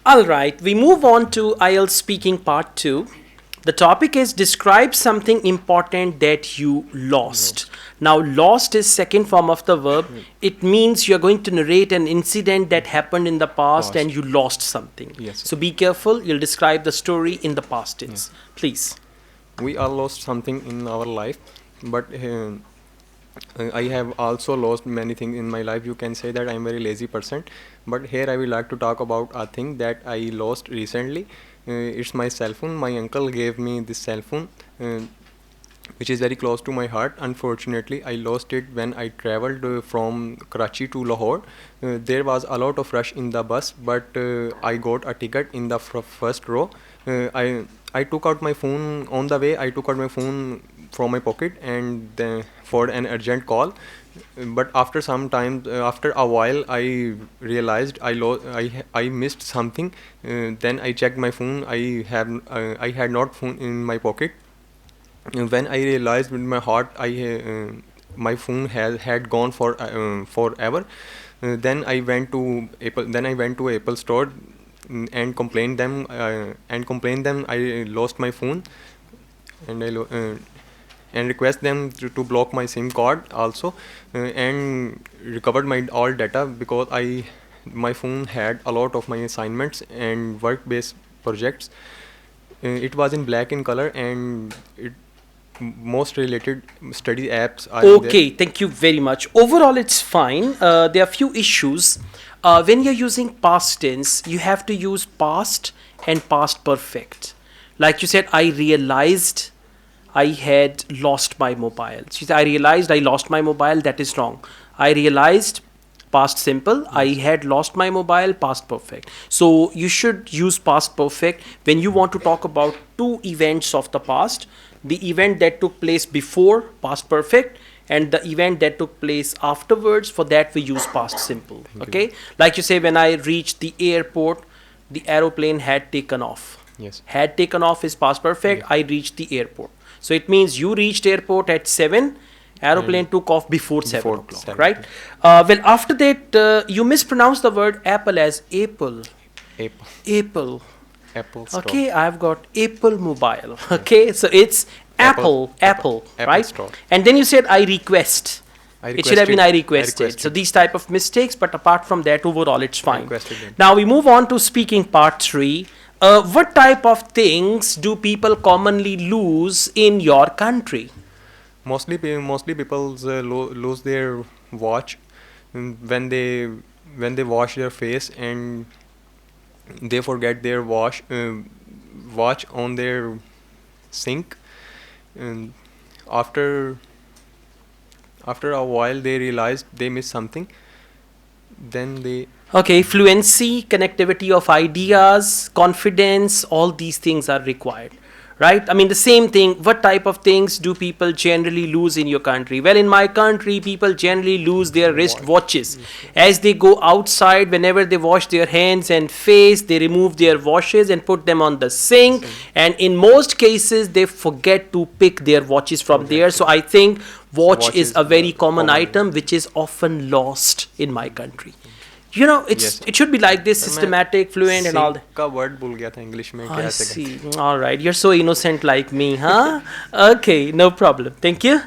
All right, we move on to Ielts speaking part 2. The topic is describe something important that you lost. Now, lost is second form of the verb. It means you're going to narrate an incident that happened in the past and you lost something. Yes. So be careful. You'll describe the story in the past tense. Please. We all lost something in our life, but I have also lost many things in my life. You can say that I'm a very lazy person, but here I would like to talk about a thing that I lost recently. It's my cell phone. My uncle gave me this cell phone, which is very close to my heart. Unfortunately, I lost it when I traveled from Karachi to Lahore. There was a lot of rush in the bus, but I got a ticket in the first row. I took out my phone on the way. I took out my phone from my pocket and for an urgent call. But after some time, after a while, I realized I missed something. Then I checked my phone. I had not phone in my pocket. When I realized with my heart, my phone had gone for forever. Then I went to Apple. Then I went to Apple store and complained them. I lost my phone, and and request them to block my SIM card also, and recovered my all data because my phone had a lot of my assignments and work-based projects. It was in black in color, and most related study apps are in there. Okay, thank you very much. Overall, it's fine. There are few issues. When you're using past tense, you have to use past and past perfect. Like you said, I realized I had lost my mobile. She said, I realized I lost my mobile. That is wrong. I realized, past simple. I had lost my mobile, past perfect. So you should use past perfect when you want to talk about two events of the past. The event that took place before, past perfect, and the event that took place afterwards. For that we use past simple. Okay, like you say, when I reached the airport, the aeroplane had taken off. Yes. Had taken off is past perfect. Yeah. I reached the airport. So it means you reached airport at 7. Aeroplane took off before 7 o'clock, 7. right? Well, after that, you mispronounced the word apple as apple. Apple. Apple. Apple store. Okay, I've got Apple Mobile. Okay, so it's Apple, Apple right? Store. And then you said I request. It should have been I requested. requested. So these type of mistakes, but apart from that, overall it's fine. requested them. Now we move on to speaking part 3. What type of things do people commonly lose in your country? Mostly people lose their watch when they wash their face, and they forget their watch on their sink, and after a while they realize they missed something. Then they Okay, fluency, connectivity of ideas, confidence, all these things are required, right? I mean, the same thing. What type of things do people generally lose in your country? Well, in my country, people generally lose their wrist watches. As they go outside, whenever they wash their hands and face, they remove their watches and put them on the sink. And in most cases, they forget to pick their watches from there. So I think watch is a very common item which is often lost in my country. You know, it should be like this, systematic, fluent and all that. का word भूल गया था English में I क्या ऐसे see. All right. You're so innocent like me, huh? Okay, no problem. Thank you.